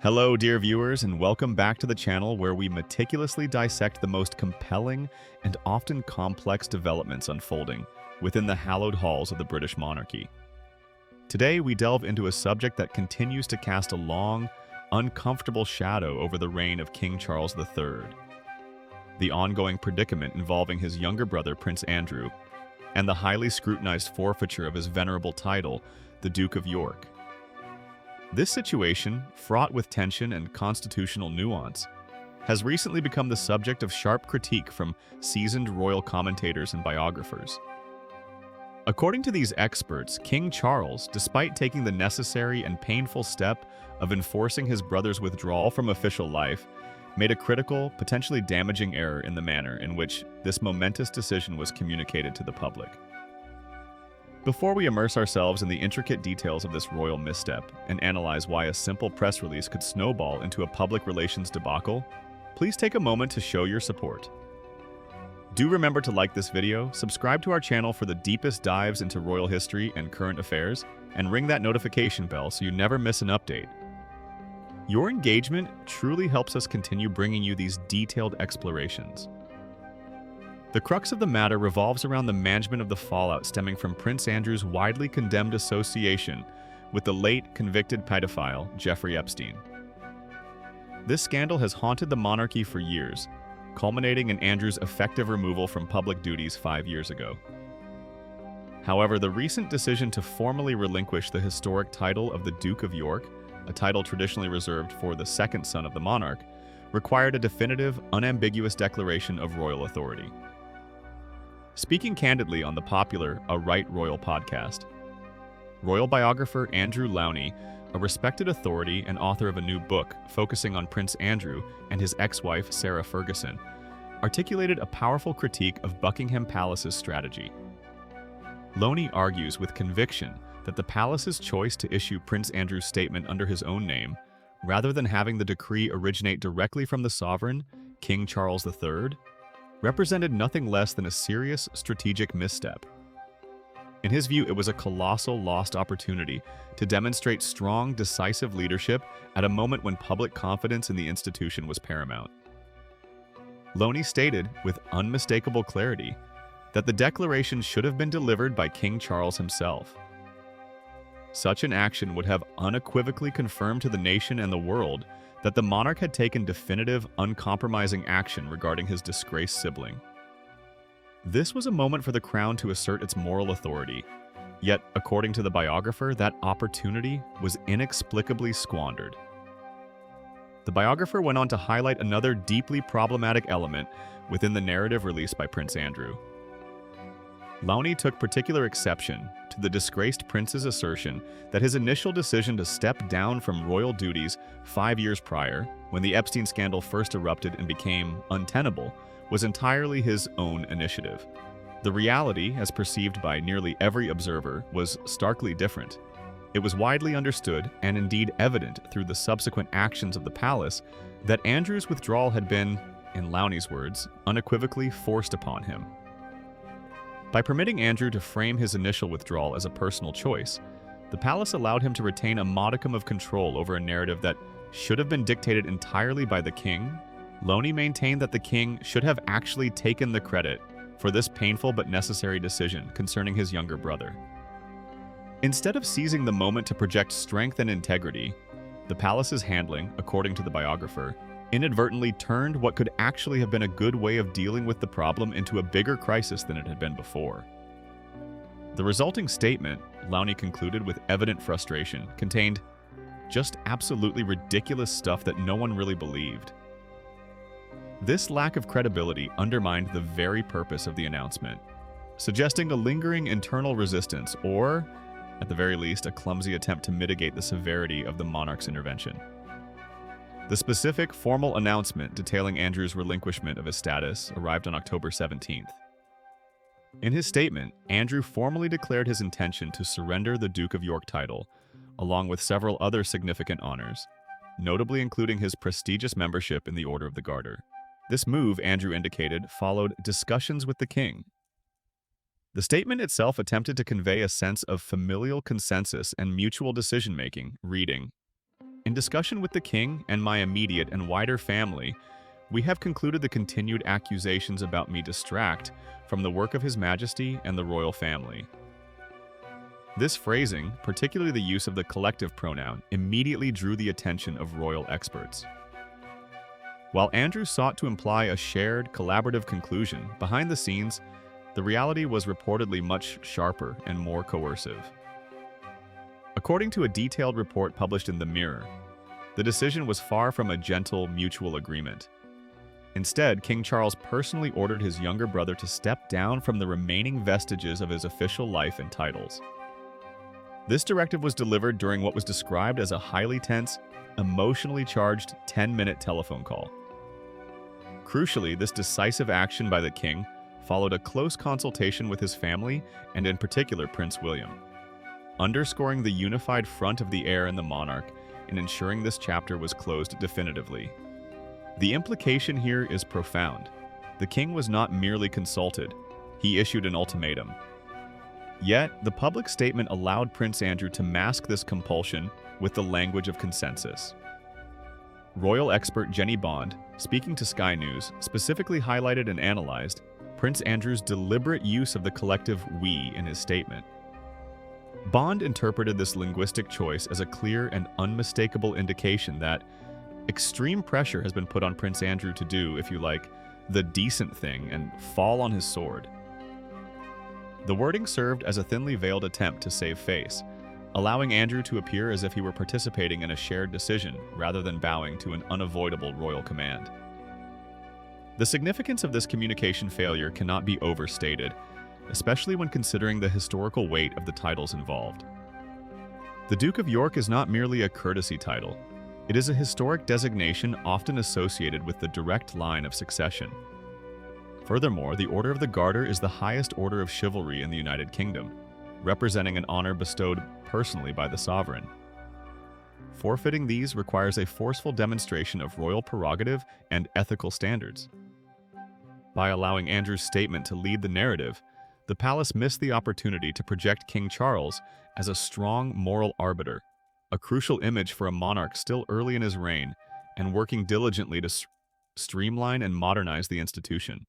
Hello, dear viewers, and welcome back to the channel where we meticulously dissect the most compelling and often complex developments unfolding within the hallowed halls of the British monarchy. Today, we delve into a subject that continues to cast a long, uncomfortable shadow over the reign of King Charles III, the ongoing predicament involving his younger brother, Prince Andrew, and the highly scrutinized forfeiture of his venerable title, the Duke of York. This situation, fraught with tension and constitutional nuance, has recently become the subject of sharp critique from seasoned royal commentators and biographers. According to these experts, King Charles, despite taking the necessary and painful step of enforcing his brother's withdrawal from official life, made a critical, potentially damaging error in the manner in which this momentous decision was communicated to the public. Before we immerse ourselves in the intricate details of this royal misstep and analyze why a simple press release could snowball into a public relations debacle, please take a moment to show your support. Do remember to like this video, subscribe to our channel for the deepest dives into royal history and current affairs, and ring that notification bell so you never miss an update. Your engagement truly helps us continue bringing you these detailed explorations. The crux of the matter revolves around the management of the fallout stemming from Prince Andrew's widely condemned association with the late convicted pedophile Jeffrey Epstein. This scandal has haunted the monarchy for years, culminating in Andrew's effective removal from public duties 5 years ago. However, the recent decision to formally relinquish the historic title of the Duke of York, a title traditionally reserved for the second son of the monarch, required a definitive, unambiguous declaration of royal authority. Speaking candidly on the popular A Right Royal podcast, royal biographer Andrew Lowney, a respected authority and author of a new book focusing on Prince Andrew and his ex-wife Sarah Ferguson, articulated a powerful critique of Buckingham Palace's strategy. Lowney argues with conviction that the palace's choice to issue Prince Andrew's statement under his own name, rather than having the decree originate directly from the sovereign, King Charles III, represented nothing less than a serious strategic misstep. In his view, it was a colossal lost opportunity to demonstrate strong, decisive leadership at a moment when public confidence in the institution was paramount. Lowney stated, with unmistakable clarity, that the declaration should have been delivered by King Charles himself. Such an action would have unequivocally confirmed to the nation and the world that the monarch had taken definitive, uncompromising action regarding his disgraced sibling. This was a moment for the crown to assert its moral authority, yet, according to the biographer, that opportunity was inexplicably squandered. The biographer went on to highlight another deeply problematic element within the narrative released by Prince Andrew. Lowney took particular exception to the disgraced prince's assertion that his initial decision to step down from royal duties 5 years prior, when the Epstein scandal first erupted and became untenable, was entirely his own initiative. The reality, as perceived by nearly every observer, was starkly different. It was widely understood, and indeed evident through the subsequent actions of the palace, that Andrew's withdrawal had been, in Lowney's words, unequivocally forced upon him. By permitting Andrew to frame his initial withdrawal as a personal choice, the palace allowed him to retain a modicum of control over a narrative that should have been dictated entirely by the king. Lowney maintained that the king should have actually taken the credit for this painful but necessary decision concerning his younger brother. Instead of seizing the moment to project strength and integrity, the palace's handling, according to the biographer, inadvertently turned what could actually have been a good way of dealing with the problem into a bigger crisis than it had been before. The resulting statement, Lowney concluded with evident frustration, contained just absolutely ridiculous stuff that no one really believed. This lack of credibility undermined the very purpose of the announcement, suggesting a lingering internal resistance or, at the very least, a clumsy attempt to mitigate the severity of the monarch's intervention. The specific formal announcement detailing Andrew's relinquishment of his status arrived on October 17th. In his statement, Andrew formally declared his intention to surrender the Duke of York title, along with several other significant honors, notably including his prestigious membership in the Order of the Garter. This move, Andrew indicated, followed discussions with the king. The statement itself attempted to convey a sense of familial consensus and mutual decision-making, reading, In discussion with the king and my immediate and wider family, we have concluded the continued accusations about me distract from the work of His Majesty and the royal family. This phrasing, particularly the use of the collective pronoun, immediately drew the attention of royal experts. While Andrew sought to imply a shared, collaborative conclusion, behind the scenes, the reality was reportedly much sharper and more coercive. According to a detailed report published in The Mirror, the decision was far from a gentle, mutual agreement. Instead, King Charles personally ordered his younger brother to step down from the remaining vestiges of his official life and titles. This directive was delivered during what was described as a highly tense, emotionally charged 10-minute telephone call. Crucially, this decisive action by the king followed a close consultation with his family and in particular Prince William, underscoring the unified front of the heir and the monarch in ensuring this chapter was closed definitively. The implication here is profound. The king was not merely consulted, he issued an ultimatum. Yet, the public statement allowed Prince Andrew to mask this compulsion with the language of consensus. Royal expert Jenny Bond, speaking to Sky News, specifically highlighted and analyzed Prince Andrew's deliberate use of the collective "we" in his statement. Bond interpreted this linguistic choice as a clear and unmistakable indication that extreme pressure has been put on Prince Andrew to do, if you like, the decent thing and fall on his sword. The wording served as a thinly veiled attempt to save face, allowing Andrew to appear as if he were participating in a shared decision rather than bowing to an unavoidable royal command. The significance of this communication failure cannot be overstated, especially when considering the historical weight of the titles involved. The Duke of York is not merely a courtesy title. It is a historic designation often associated with the direct line of succession. Furthermore, the Order of the Garter is the highest order of chivalry in the United Kingdom, representing an honor bestowed personally by the sovereign. Forfeiting these requires a forceful demonstration of royal prerogative and ethical standards. By allowing Andrew's statement to lead the narrative, the palace missed the opportunity to project King Charles as a strong moral arbiter, a crucial image for a monarch still early in his reign and working diligently to streamline and modernize the institution.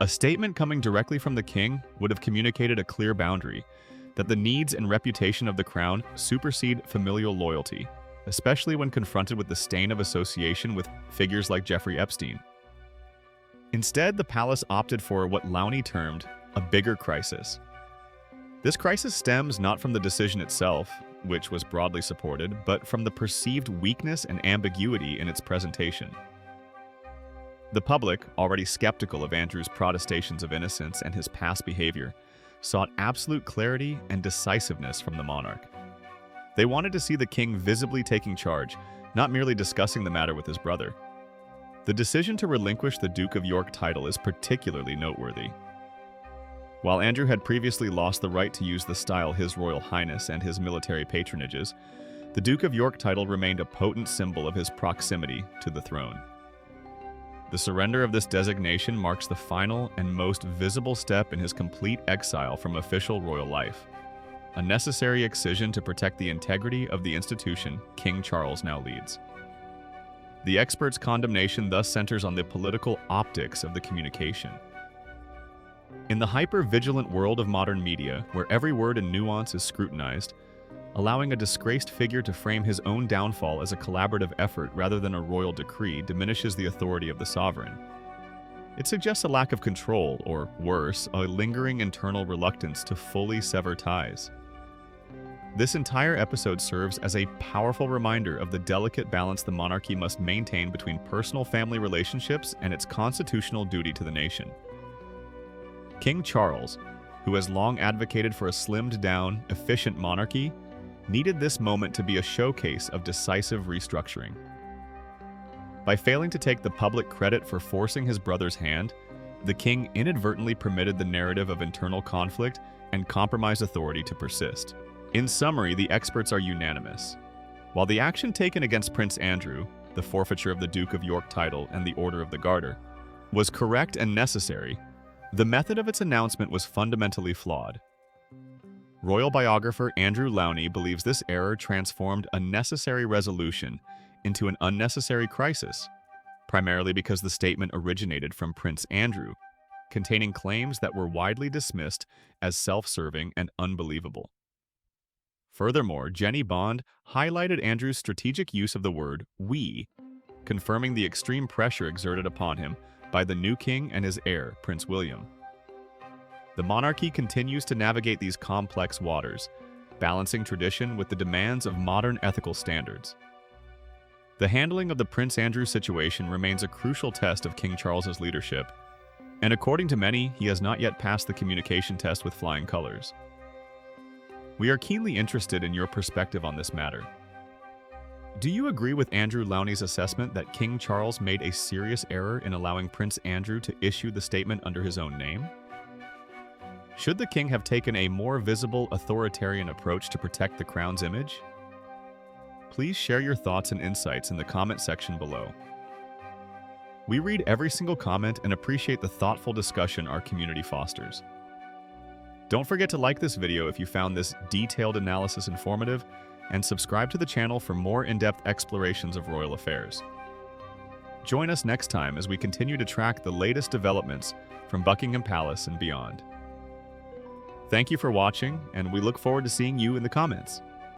A statement coming directly from the king would have communicated a clear boundary that the needs and reputation of the crown supersede familial loyalty, especially when confronted with the stain of association with figures like Jeffrey Epstein. Instead, the palace opted for what Lowney termed a bigger crisis. This crisis stems not from the decision itself, which was broadly supported, but from the perceived weakness and ambiguity in its presentation. The public, already skeptical of Andrew's protestations of innocence and his past behavior, sought absolute clarity and decisiveness from the monarch. They wanted to see the king visibly taking charge, not merely discussing the matter with his brother. The decision to relinquish the Duke of York title is particularly noteworthy. While Andrew had previously lost the right to use the style His Royal Highness and his military patronages, the Duke of York title remained a potent symbol of his proximity to the throne. The surrender of this designation marks the final and most visible step in his complete exile from official royal life, a necessary excision to protect the integrity of the institution King Charles now leads. The expert's condemnation thus centers on the political optics of the communication. In the hyper-vigilant world of modern media, where every word and nuance is scrutinized, allowing a disgraced figure to frame his own downfall as a collaborative effort rather than a royal decree diminishes the authority of the sovereign. It suggests a lack of control, or worse, a lingering internal reluctance to fully sever ties. This entire episode serves as a powerful reminder of the delicate balance the monarchy must maintain between personal family relationships and its constitutional duty to the nation. King Charles, who has long advocated for a slimmed-down, efficient monarchy, needed this moment to be a showcase of decisive restructuring. By failing to take the public credit for forcing his brother's hand, the king inadvertently permitted the narrative of internal conflict and compromised authority to persist. In summary, the experts are unanimous. While the action taken against Prince Andrew, the forfeiture of the Duke of York title and the Order of the Garter, was correct and necessary, the method of its announcement was fundamentally flawed. Royal biographer Andrew Lowney believes this error transformed a necessary resolution into an unnecessary crisis, primarily because the statement originated from Prince Andrew, containing claims that were widely dismissed as self-serving and unbelievable. Furthermore, Jenny Bond highlighted Andrew's strategic use of the word "we," confirming the extreme pressure exerted upon him by the new king and his heir, Prince William. The monarchy continues to navigate these complex waters, balancing tradition with the demands of modern ethical standards. The handling of the Prince Andrew situation remains a crucial test of King Charles's leadership, and according to many, he has not yet passed the communication test with flying colors. We are keenly interested in your perspective on this matter. Do you agree with Andrew Lowney's assessment that King Charles made a serious error in allowing Prince Andrew to issue the statement under his own name? Should the king have taken a more visible authoritarian approach to protect the crown's image? Please share your thoughts and insights in the comment section below. We read every single comment and appreciate the thoughtful discussion our community fosters. Don't forget to like this video if you found this detailed analysis informative, and subscribe to the channel for more in-depth explorations of royal affairs. Join us next time as we continue to track the latest developments from Buckingham Palace and beyond. Thank you for watching, and we look forward to seeing you in the comments.